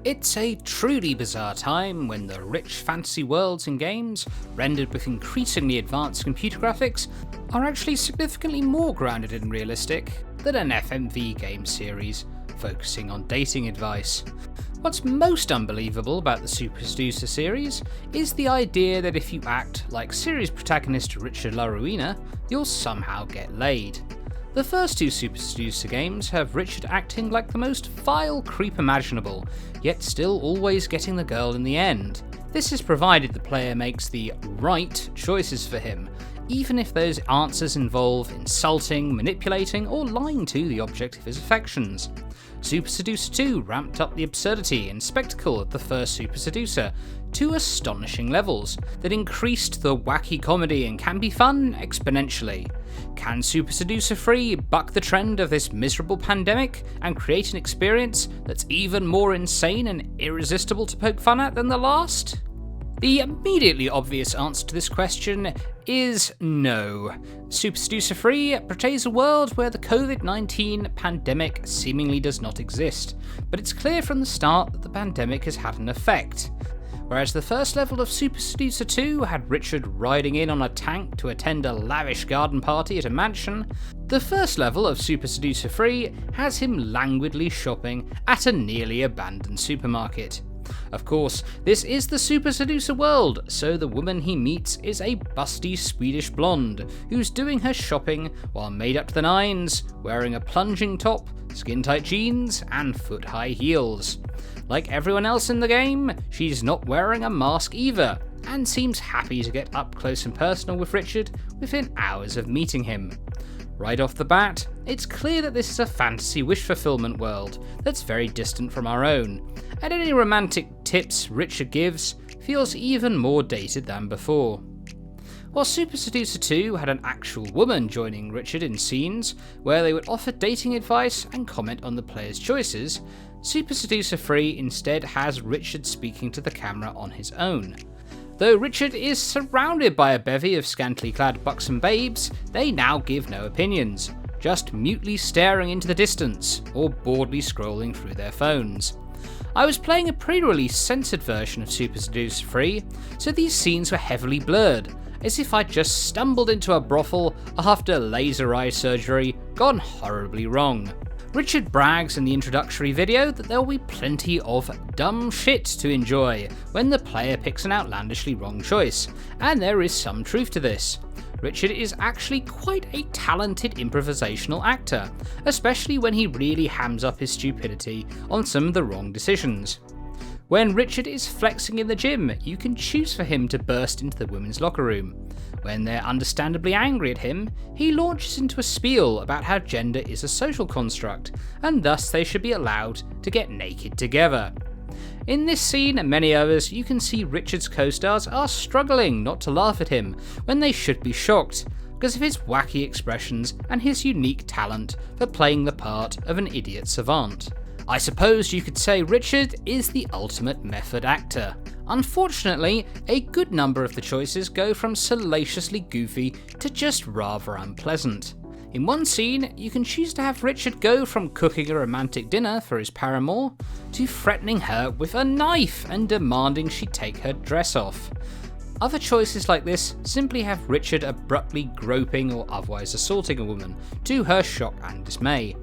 It's a truly bizarre time when the rich fantasy worlds in games, rendered with increasingly advanced computer graphics, are actually significantly more grounded and realistic than an FMV game series focusing on dating advice. What's most unbelievable about the Seducer series is the idea that if you act like series protagonist Richard LaRuina, you'll somehow get laid. The first two Seducer games have Richard acting like the most vile creep imaginable, yet still always getting the girl in the end. This is provided the player makes the right choices for him, even if those answers involve insulting, manipulating, or lying to the object of his affections. Super Seducer 2 ramped up the absurdity and spectacle of the first Super Seducer to astonishing levels that increased the wacky comedy and campy fun exponentially. Can Super Seducer 3 buck the trend of this miserable pandemic and create an experience that's even more insane and irresistible to poke fun at than the last? The immediately obvious answer to this question is no. Super Seducer 3 portrays a world where the COVID-19 pandemic seemingly does not exist, but it's clear from the start that the pandemic has had an effect. Whereas the first level of Super Seducer 2 had Richard riding in on a tank to attend a lavish garden party at a mansion, the first level of Super Seducer 3 has him languidly shopping at a nearly abandoned supermarket. Of course, this is the Super Seducer world, so the woman he meets is a busty Swedish blonde who's doing her shopping while made up to the nines, wearing a plunging top, skin-tight jeans, and foot-high heels. Like everyone else in the game, she's not wearing a mask either, and seems happy to get up close and personal with Richard within hours of meeting him. Right off the bat, it's clear that this is a fantasy wish fulfillment world that's very distant from our own, and any romantic tips Richard gives feels even more dated than before. While Super Seducer 2 had an actual woman joining Richard in scenes where they would offer dating advice and comment on the player's choices, Super Seducer 3 instead has Richard speaking to the camera on his own. Though Richard is surrounded by a bevy of scantily clad buxom babes, they now give no opinions, just mutely staring into the distance or boredly scrolling through their phones. I was playing a pre-release censored version of Super Seducer 3, so these scenes were heavily blurred, as if I'd just stumbled into a brothel after laser eye surgery gone horribly wrong. Richard brags in the introductory video that there will be plenty of dumb shit to enjoy when the player picks an outlandishly wrong choice, and there is some truth to this. Richard is actually quite a talented improvisational actor, especially when he really hams up his stupidity on some of the wrong decisions. When Richard is flexing in the gym, you can choose for him to burst into the women's locker room. When they're understandably angry at him, he launches into a spiel about how gender is a social construct, and thus they should be allowed to get naked together. In this scene and many others, you can see Richard's co-stars are struggling not to laugh at him when they should be shocked, because of his wacky expressions and his unique talent for playing the part of an idiot savant. I suppose you could say Richard is the ultimate method actor. Unfortunately, a good number of the choices go from salaciously goofy to just rather unpleasant. In one scene, you can choose to have Richard go from cooking a romantic dinner for his paramour to threatening her with a knife and demanding she take her dress off. Other choices like this simply have Richard abruptly groping or otherwise assaulting a woman, to her shock and dismay.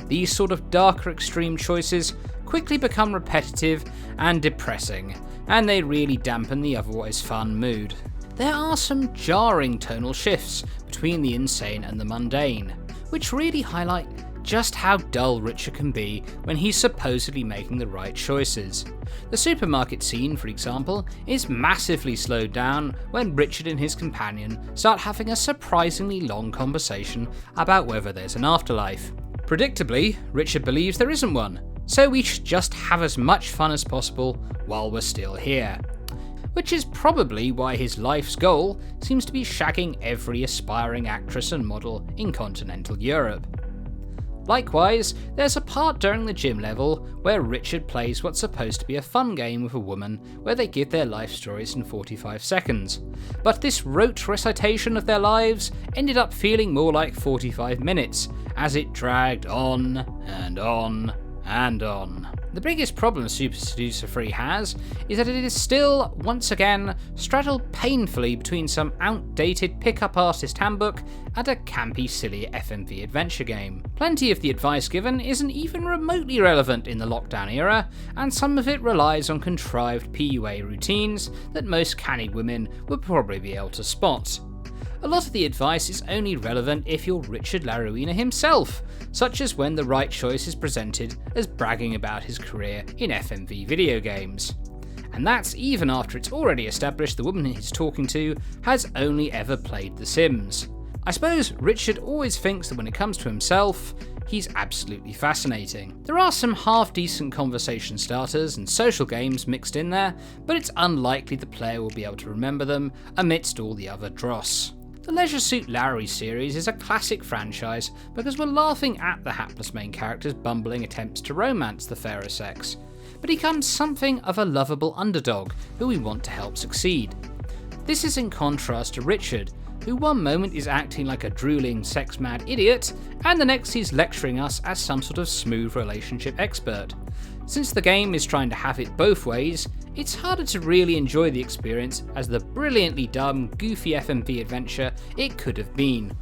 These sort of darker extreme choices quickly become repetitive and depressing, and they really dampen the otherwise fun mood. There are some jarring tonal shifts between the insane and the mundane, which really highlight just how dull Richard can be when he's supposedly making the right choices. The supermarket scene, for example, is massively slowed down when Richard and his companion start having a surprisingly long conversation about whether there's an afterlife. Predictably, Richard believes there isn't one, so we should just have as much fun as possible while we're still here. Which is probably why his life's goal seems to be shagging every aspiring actress and model in continental Europe. Likewise, there's a part during the gym level where Richard plays what's supposed to be a fun game with a woman where they give their life stories in 45 seconds. But this rote recitation of their lives ended up feeling more like 45 minutes, as it dragged on and on and on. The biggest problem Super Seducer 3 has is that it is still, once again, straddled painfully between some outdated pickup artist handbook and a campy, silly FMV adventure game. Plenty of the advice given isn't even remotely relevant in the lockdown era, and some of it relies on contrived PUA routines that most canny women would probably be able to spot. A lot of the advice is only relevant if you're Richard Laruina himself, such as when the right choice is presented as bragging about his career in FMV video games. And that's even after it's already established the woman he's talking to has only ever played The Sims. I suppose Richard always thinks that when it comes to himself, he's absolutely fascinating. There are some half-decent conversation starters and social games mixed in there, but it's unlikely the player will be able to remember them amidst all the other dross. The Leisure Suit Larry series is a classic franchise because we're laughing at the hapless main character's bumbling attempts to romance the fairer sex, but he becomes something of a lovable underdog who we want to help succeed. This is in contrast to Richard, who one moment is acting like a drooling, sex-mad idiot, and the next he's lecturing us as some sort of smooth relationship expert. Since the game is trying to have it both ways, it's harder to really enjoy the experience as the brilliantly dumb, goofy FMV adventure it could have been.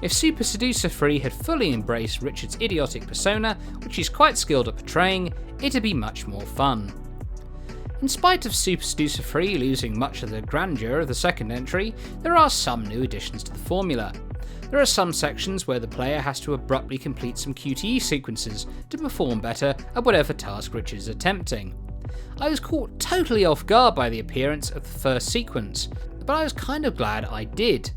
If Super Seducer 3 had fully embraced Richard's idiotic persona, which he's quite skilled at portraying, it'd be much more fun. In spite of Super Seducer 3 losing much of the grandeur of the second entry, there are some new additions to the formula. There are some sections where the player has to abruptly complete some QTE sequences to perform better at whatever task Richard is attempting. I was caught totally off guard by the appearance of the first sequence, but I was kind of glad I did,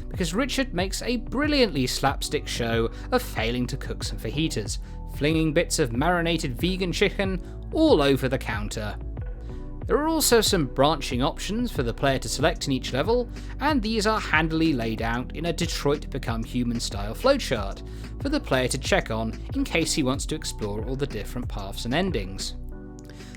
because Richard makes a brilliantly slapstick show of failing to cook some fajitas, flinging bits of marinated vegan chicken all over the counter. There are also some branching options for the player to select in each level, and these are handily laid out in a Detroit Become Human style flowchart for the player to check on in case he wants to explore all the different paths and endings.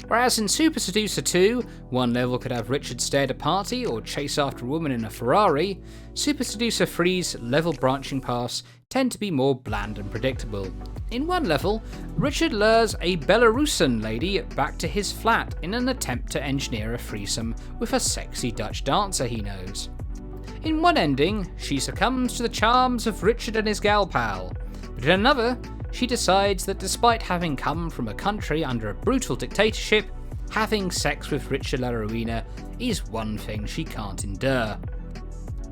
Whereas in Super Seducer 2, one level could have Richard stay at a party or chase after a woman in a Ferrari, Super Seducer 3's level branching paths tend to be more bland and predictable. In one level, Richard lures a Belarusian lady back to his flat in an attempt to engineer a threesome with a sexy Dutch dancer he knows. In one ending, she succumbs to the charms of Richard and his gal pal, but in another, she decides that despite having come from a country under a brutal dictatorship, having sex with Richard Laruina is one thing she can't endure.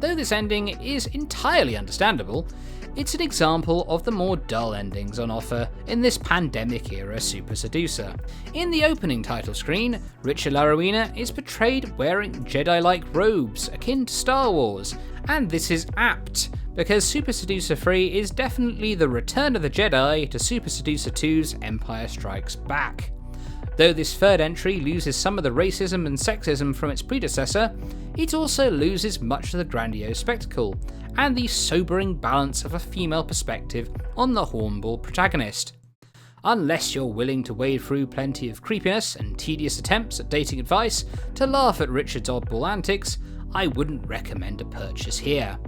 Though this ending is entirely understandable, it's an example of the more dull endings on offer in this pandemic-era Super Seducer. In the opening title screen, Richard Laruina is portrayed wearing Jedi-like robes akin to Star Wars, and this is apt, because Super Seducer 3 is definitely the return of the Jedi to Super Seducer 2's Empire Strikes Back. Though this third entry loses some of the racism and sexism from its predecessor, it also loses much of the grandiose spectacle, and the sobering balance of a female perspective on the hornball protagonist. Unless you're willing to wade through plenty of creepiness and tedious attempts at dating advice to laugh at Richard's oddball antics, I wouldn't recommend a purchase here.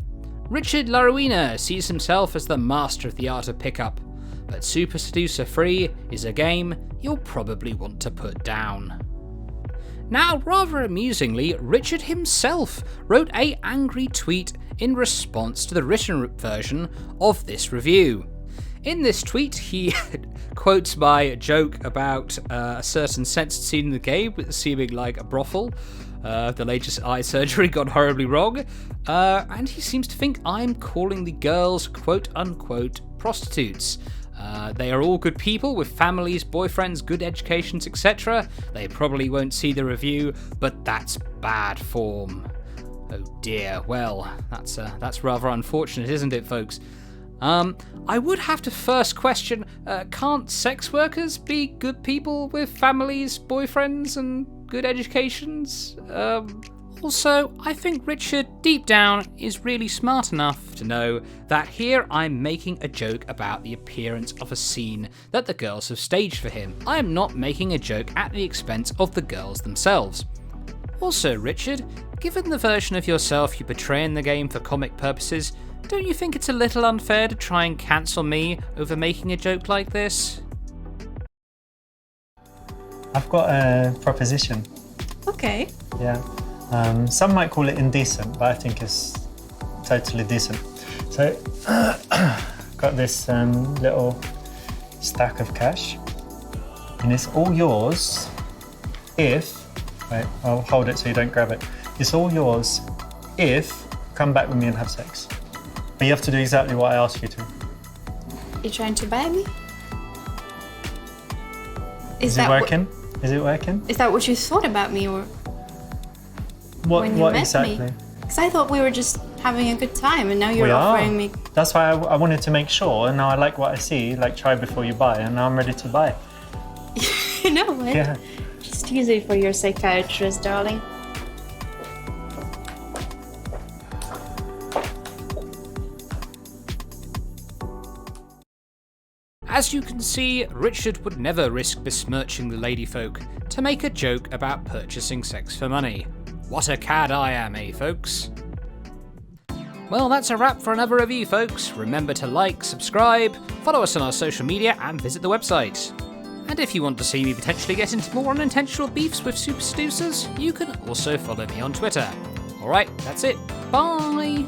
Richard Laruina sees himself as the master of the art of pickup, but Super Seducer 3 is a game you'll probably want to put down. Now, rather amusingly, Richard himself wrote an angry tweet in response to the written version of this review. In this tweet, he quotes my joke about a certain censored scene in the game seeming like a brothel. The latest eye surgery gone horribly wrong, and he seems to think I'm calling the girls quote-unquote prostitutes. They are all good people with families, boyfriends, good educations, etc. They probably won't see the review, but that's bad form. Oh dear, well, that's rather unfortunate, isn't it, folks? I would have to first question, can't sex workers be good people with families, boyfriends, and good educations? Also, I think Richard, deep down, is really smart enough to know that here I'm making a joke about the appearance of a scene that the girls have staged for him. I am not making a joke at the expense of the girls themselves. Also, Richard, given the version of yourself you portray in the game for comic purposes, don't you think it's a little unfair to try and cancel me over making a joke like this? I've got a proposition. Okay. Yeah. Some might call it indecent, but I think it's totally decent. So, got this little stack of cash, and it's all yours if... Wait, I'll hold it so you don't grab it. It's all yours if you come back with me and have sex. But you have to do exactly what I ask you to. You're trying to buy me? Is it working? Is it working? Is that what you thought about me, or when you what met exactly? me? Because I thought we were just having a good time, and now you're We offering are. me. That's why I wanted to make sure, and now I like what I see, like try before you buy, and now I'm ready to buy. You know what? Yeah. Just use it for your psychiatrist, darling. As you can see, Richard would never risk besmirching the ladyfolk to make a joke about purchasing sex for money. What a cad I am, eh, folks? Well, that's a wrap for another review, folks. Remember to like, subscribe, follow us on our social media, and visit the website. And if you want to see me potentially get into more unintentional beefs with Super Seducers, you can also follow me on Twitter. Alright, that's it. Bye!